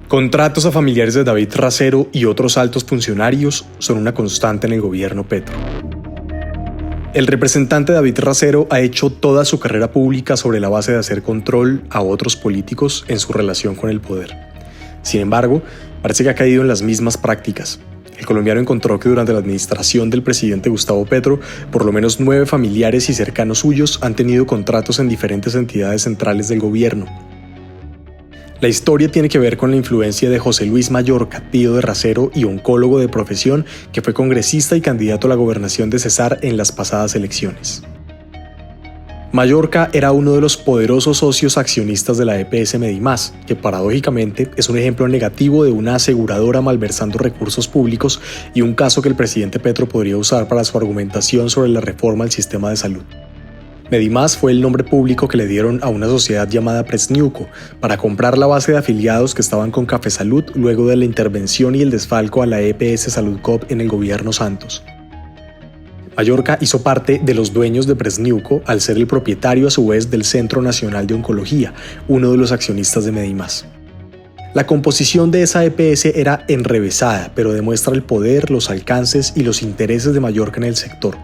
Contratos a familiares de David Racero y otros altos funcionarios son una constante en el gobierno Petro. El representante David Racero ha hecho toda su carrera pública sobre la base de hacer control a otros políticos en su relación con el poder. Sin embargo, parece que ha caído en las mismas prácticas. El colombiano encontró que durante la administración del presidente Gustavo Petro, por lo menos 9 familiares y cercanos suyos han tenido contratos en diferentes entidades centrales del gobierno. La historia tiene que ver con la influencia de José Luis Mallorca, tío de Racero y oncólogo de profesión, que fue congresista y candidato a la gobernación de Cesar en las pasadas elecciones. Mallorca era uno de los poderosos socios accionistas de la EPS Medimás, que paradójicamente es un ejemplo negativo de una aseguradora malversando recursos públicos y un caso que el presidente Petro podría usar para su argumentación sobre la reforma al sistema de salud. Medimás fue el nombre público que le dieron a una sociedad llamada Presniuco para comprar la base de afiliados que estaban con Cafesalud luego de la intervención y el desfalco a la EPS Salud Coop en el gobierno Santos. Mallorca hizo parte de los dueños de Presniuco al ser el propietario a su vez del Centro Nacional de Oncología, uno de los accionistas de Medimás. La composición de esa EPS era enrevesada, pero demuestra el poder, los alcances y los intereses de Mallorca en el sector.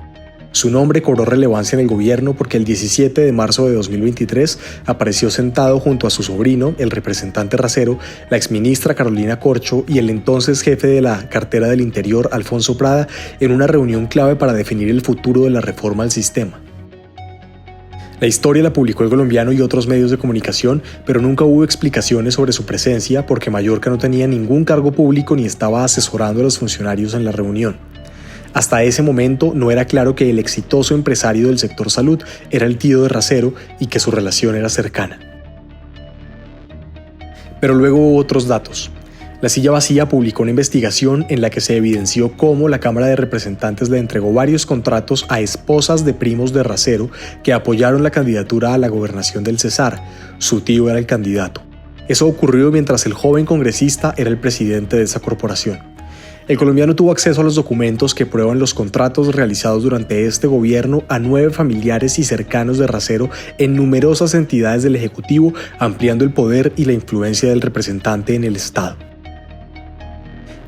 Su nombre cobró relevancia en el gobierno porque el 17 de marzo de 2023 apareció sentado junto a su sobrino, el representante Racero, la exministra Carolina Corcho y el entonces jefe de la cartera del Interior, Alfonso Prada, en una reunión clave para definir el futuro de la reforma al sistema. La historia la publicó El Colombiano y otros medios de comunicación, pero nunca hubo explicaciones sobre su presencia porque Mallorca no tenía ningún cargo público ni estaba asesorando a los funcionarios en la reunión. Hasta ese momento no era claro que el exitoso empresario del sector salud era el tío de Racero y que su relación era cercana. Pero luego hubo otros datos. La Silla Vacía publicó una investigación en la que se evidenció cómo la Cámara de Representantes le entregó varios contratos a esposas de primos de Racero que apoyaron la candidatura a la gobernación del Cesar. Su tío era el candidato. Eso ocurrió mientras el joven congresista era el presidente de esa corporación. El colombiano tuvo acceso a los documentos que prueban los contratos realizados durante este gobierno a 9 familiares y cercanos de Racero en numerosas entidades del Ejecutivo, ampliando el poder y la influencia del representante en el Estado.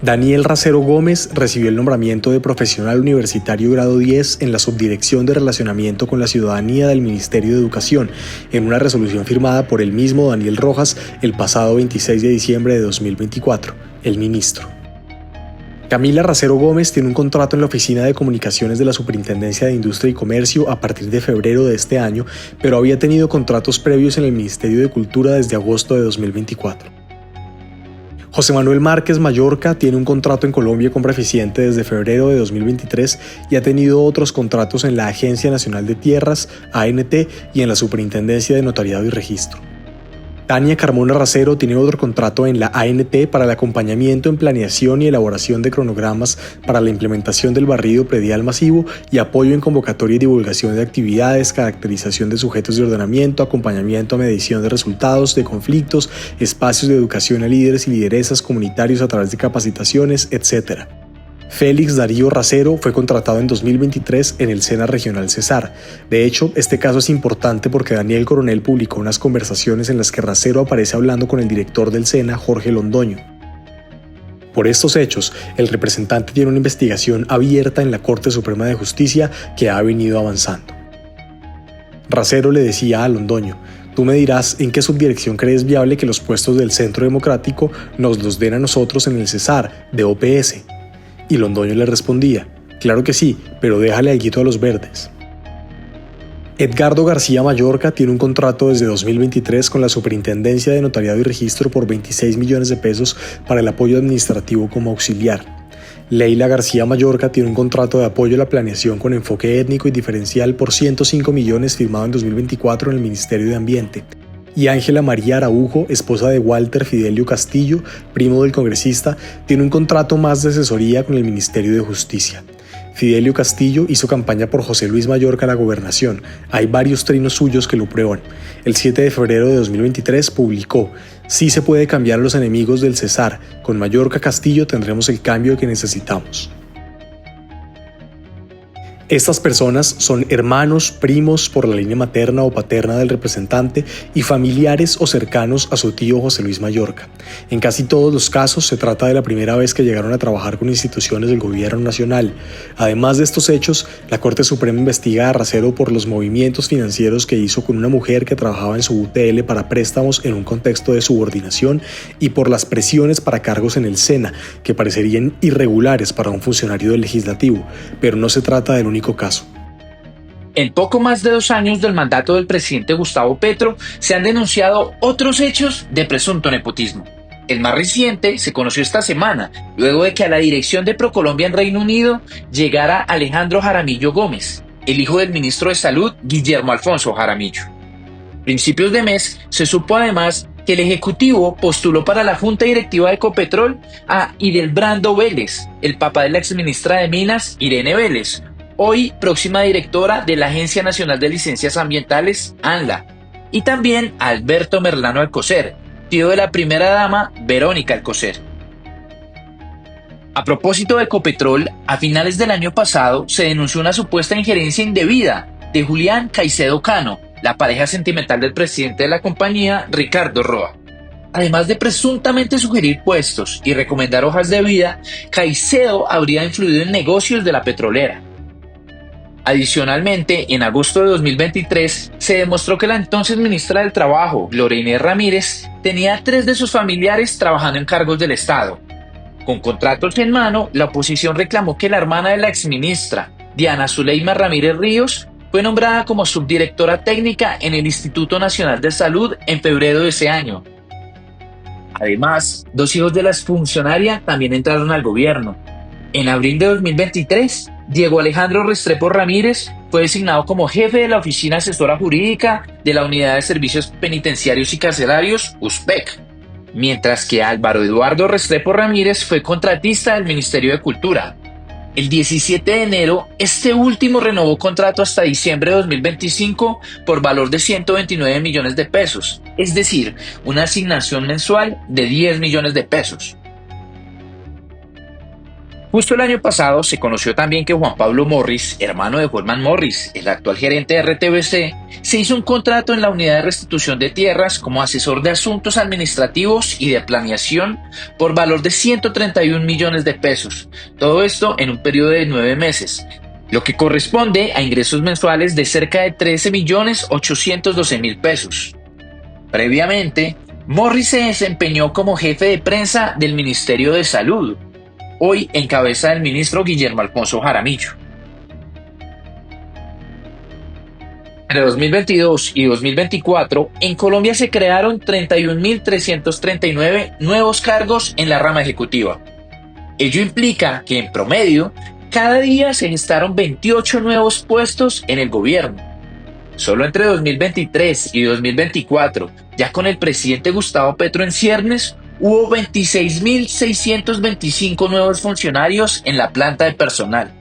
Daniel Racero Gómez recibió el nombramiento de profesional universitario grado 10 en la Subdirección de Relacionamiento con la Ciudadanía del Ministerio de Educación, en una resolución firmada por el mismo Daniel Rojas el pasado 26 de diciembre de 2024, el ministro. Camila Racero Gómez tiene un contrato en la Oficina de Comunicaciones de la Superintendencia de Industria y Comercio a partir de febrero de este año, pero había tenido contratos previos en el Ministerio de Cultura desde agosto de 2024. José Manuel Márquez Mallorca tiene un contrato en Colombia con Preficiente desde febrero de 2023 y ha tenido otros contratos en la Agencia Nacional de Tierras, ANT, y en la Superintendencia de Notariado y Registro. Tania Carmona Racero tiene otro contrato en la ANT para el acompañamiento en planeación y elaboración de cronogramas para la implementación del barrido predial masivo y apoyo en convocatoria y divulgación de actividades, caracterización de sujetos de ordenamiento, acompañamiento a medición de resultados, de conflictos, espacios de educación a líderes y lideresas comunitarios a través de capacitaciones, etc. Félix Darío Racero fue contratado en 2023 en el SENA Regional Cesar. De hecho, este caso es importante porque Daniel Coronel publicó unas conversaciones en las que Racero aparece hablando con el director del SENA, Jorge Londoño. Por estos hechos, el representante tiene una investigación abierta en la Corte Suprema de Justicia que ha venido avanzando. Racero le decía a Londoño: tú me dirás en qué subdirección crees viable que los puestos del Centro Democrático nos los den a nosotros en el Cesar, de OPS. Y Londoño le respondía: claro que sí, pero déjale alguito a los verdes. Edgardo García Mallorca tiene un contrato desde 2023 con la Superintendencia de Notariado y Registro por 26 millones de pesos para el apoyo administrativo como auxiliar. Leila García Mallorca tiene un contrato de apoyo a la planeación con enfoque étnico y diferencial por 105 millones firmado en 2024 en el Ministerio de Ambiente. Y Ángela María Araujo, esposa de Walter Fidelio Castillo, primo del congresista, tiene un contrato más de asesoría con el Ministerio de Justicia. Fidelio Castillo hizo campaña por José Luis Mallorca a la gobernación. Hay varios trinos suyos que lo prueban. El 7 de febrero de 2023 publicó: sí se puede cambiar a los enemigos del Cesar. Con Mallorca Castillo tendremos el cambio que necesitamos. Estas personas son hermanos, primos por la línea materna o paterna del representante y familiares o cercanos a su tío José Luis Mallorca. En casi todos los casos se trata de la primera vez que llegaron a trabajar con instituciones del gobierno nacional. Además de estos hechos, la Corte Suprema investiga a Racero por los movimientos financieros que hizo con una mujer que trabajaba en su UTL para préstamos en un contexto de subordinación y por las presiones para cargos en el SENA, que parecerían irregulares para un funcionario del legislativo, pero no se trata del único caso. En poco más de 2 años del mandato del presidente Gustavo Petro, se han denunciado otros hechos de presunto nepotismo. El más reciente se conoció esta semana, luego de que a la dirección de ProColombia en Reino Unido llegara Alejandro Jaramillo Gómez, el hijo del ministro de Salud, Guillermo Alfonso Jaramillo. A principios de mes se supo además que el Ejecutivo postuló para la Junta Directiva de Ecopetrol a Idelbrando Vélez, el papá de la exministra de Minas, Irene Vélez, hoy próxima directora de la Agencia Nacional de Licencias Ambientales, ANLA, y también a Alberto Merlano Alcocer, tío de la primera dama, Verónica Alcocer. A propósito de Ecopetrol, a finales del año pasado se denunció una supuesta injerencia indebida de Julián Caicedo Cano, la pareja sentimental del presidente de la compañía, Ricardo Roa. Además de presuntamente sugerir puestos y recomendar hojas de vida, Caicedo habría influido en negocios de la petrolera. Adicionalmente, en agosto de 2023, se demostró que la entonces ministra del Trabajo, Gloria Inés Ramírez, tenía 3 de sus familiares trabajando en cargos del Estado. Con contratos en mano, la oposición reclamó que la hermana de la exministra, Diana Zuleima Ramírez Ríos, fue nombrada como subdirectora técnica en el Instituto Nacional de Salud en febrero de ese año. Además, 2 hijos de la exfuncionaria también entraron al gobierno. En abril de 2023, Diego Alejandro Restrepo Ramírez fue designado como jefe de la Oficina Asesora Jurídica de la Unidad de Servicios Penitenciarios y Carcelarios, USPEC, mientras que Álvaro Eduardo Restrepo Ramírez fue contratista del Ministerio de Cultura. El 17 de enero, este último renovó contrato hasta diciembre de 2025 por valor de 129 millones de pesos, es decir, una asignación mensual de 10 millones de pesos. Justo el año pasado se conoció también que Juan Pablo Morris, hermano de Holman Morris, el actual gerente de RTBC, se hizo un contrato en la Unidad de Restitución de Tierras como asesor de asuntos administrativos y de planeación por valor de 131 millones de pesos. Todo esto en un periodo de 9 meses, lo que corresponde a ingresos mensuales de cerca de 13.812.000 pesos. Previamente, Morris se desempeñó como jefe de prensa del Ministerio de Salud, hoy en cabeza del ministro Guillermo Alfonso Jaramillo. Entre 2022 y 2024, en Colombia se crearon 31.339 nuevos cargos en la rama ejecutiva. Ello implica que, en promedio, cada día se gestaron 28 nuevos puestos en el gobierno. Solo entre 2023 y 2024, ya con el presidente Gustavo Petro en ciernes, hubo 26.625 nuevos funcionarios en la planta de personal.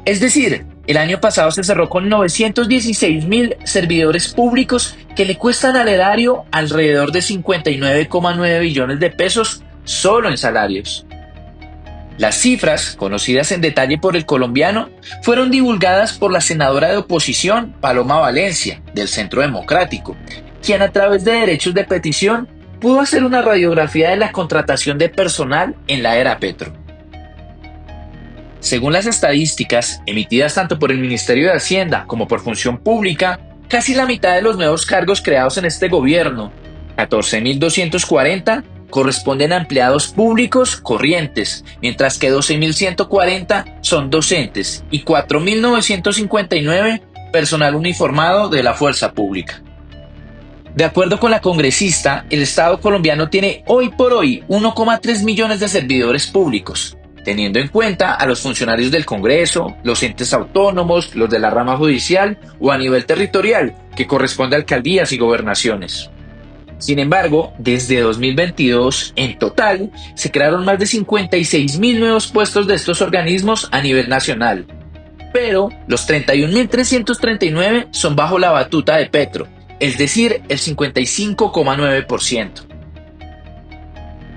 Es decir, el año pasado se cerró con 916.000 servidores públicos que le cuestan al erario alrededor de 59,9 billones de pesos solo en salarios. Las cifras, conocidas en detalle por El Colombiano, fueron divulgadas por la senadora de oposición Paloma Valencia, del Centro Democrático, quien a través de derechos de petición pudo hacer una radiografía de la contratación de personal en la era Petro. Según las estadísticas emitidas tanto por el Ministerio de Hacienda como por Función Pública, casi la mitad de los nuevos cargos creados en este gobierno, 14.240, corresponden a empleados públicos corrientes, mientras que 12.140 son docentes y 4.959 personal uniformado de la fuerza pública. De acuerdo con la congresista, el Estado colombiano tiene hoy por hoy 1,3 millones de servidores públicos, teniendo en cuenta a los funcionarios del Congreso, los entes autónomos, los de la rama judicial o a nivel territorial, que corresponde a alcaldías y gobernaciones. Sin embargo, desde 2022, en total, se crearon más de 56.000 nuevos puestos de estos organismos a nivel nacional. Pero los 31.339 son bajo la batuta de Petro, es decir, el 55,9%.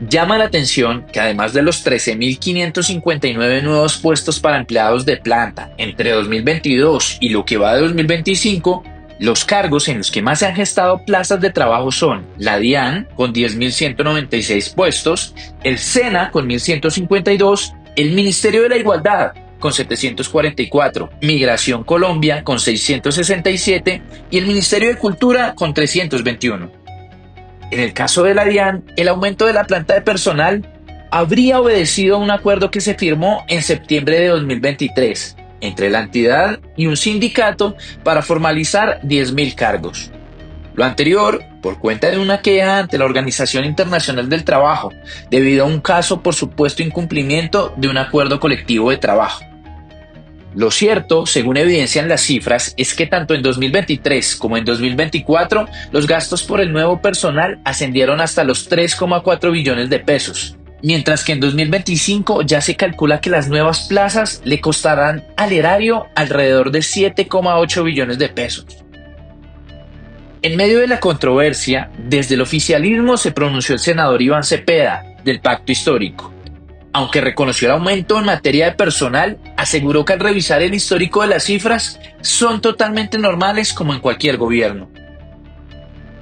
Llama la atención que además de los 13.559 nuevos puestos para empleados de planta entre 2022 y lo que va de 2025, los cargos en los que más se han gestado plazas de trabajo son la DIAN con 10.196 puestos, el SENA con 1.152, el Ministerio de la Igualdad con 744, Migración Colombia con 667 y el Ministerio de Cultura con 321. En el caso de la DIAN, el aumento de la planta de personal habría obedecido a un acuerdo que se firmó en septiembre de 2023 entre la entidad y un sindicato para formalizar 10.000 cargos. Lo anterior, por cuenta de una queja ante la Organización Internacional del Trabajo, debido a un caso por supuesto incumplimiento de un acuerdo colectivo de trabajo. Lo cierto, según evidencian las cifras, es que tanto en 2023 como en 2024 los gastos por el nuevo personal ascendieron hasta los 3,4 billones de pesos, mientras que en 2025 ya se calcula que las nuevas plazas le costarán al erario alrededor de 7,8 billones de pesos. En medio de la controversia, desde el oficialismo se pronunció el senador Iván Cepeda, del Pacto Histórico. Aunque reconoció el aumento en materia de personal, aseguró que al revisar el histórico de las cifras son totalmente normales como en cualquier gobierno.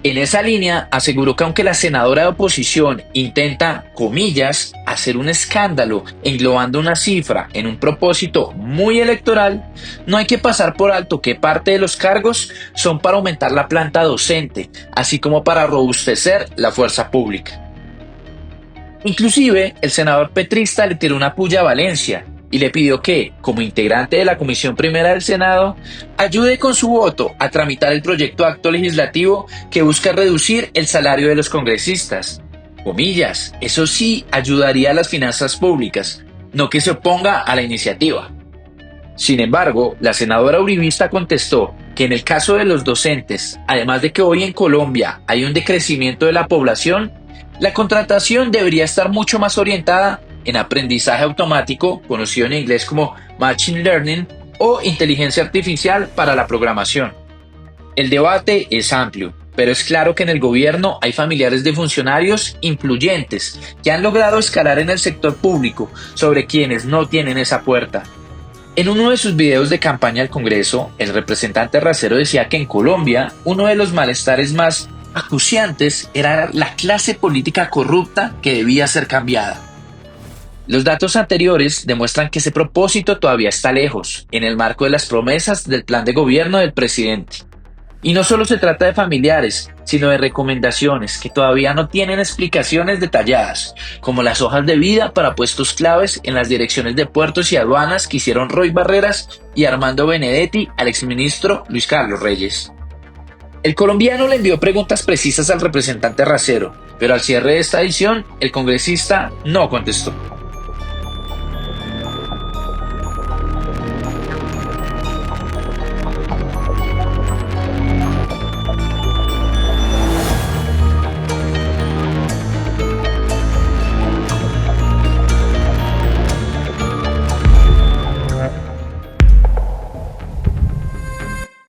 En esa línea, aseguró que aunque la senadora de oposición intenta, comillas, hacer un escándalo englobando una cifra en un propósito muy electoral, no hay que pasar por alto que parte de los cargos son para aumentar la planta docente, así como para robustecer la fuerza pública. Inclusive, el senador petrista le tiró una puya a Valencia y le pidió que, como integrante de la Comisión Primera del Senado, ayude con su voto a tramitar el proyecto de acto legislativo que busca reducir el salario de los congresistas. Comillas, eso sí ayudaría a las finanzas públicas, no que se oponga a la iniciativa. Sin embargo, la senadora uribista contestó que en el caso de los docentes, además de que hoy en Colombia hay un decrecimiento de la población, la contratación debería estar mucho más orientada en aprendizaje automático, conocido en inglés como Machine Learning, o inteligencia artificial para la programación. El debate es amplio, pero es claro que en el gobierno hay familiares de funcionarios influyentes que han logrado escalar en el sector público sobre quienes no tienen esa puerta. En uno de sus videos de campaña al Congreso, el representante Racero decía que en Colombia uno de los malestares más acuciantes era la clase política corrupta que debía ser cambiada. Los datos anteriores demuestran que ese propósito todavía está lejos, en el marco de las promesas del plan de gobierno del presidente. Y no solo se trata de familiares, sino de recomendaciones que todavía no tienen explicaciones detalladas, como las hojas de vida para puestos claves en las direcciones de puertos y aduanas que hicieron Roy Barreras y Armando Benedetti al exministro Luis Carlos Reyes. El colombiano le envió preguntas precisas al representante Racero, pero al cierre de esta edición, el congresista no contestó.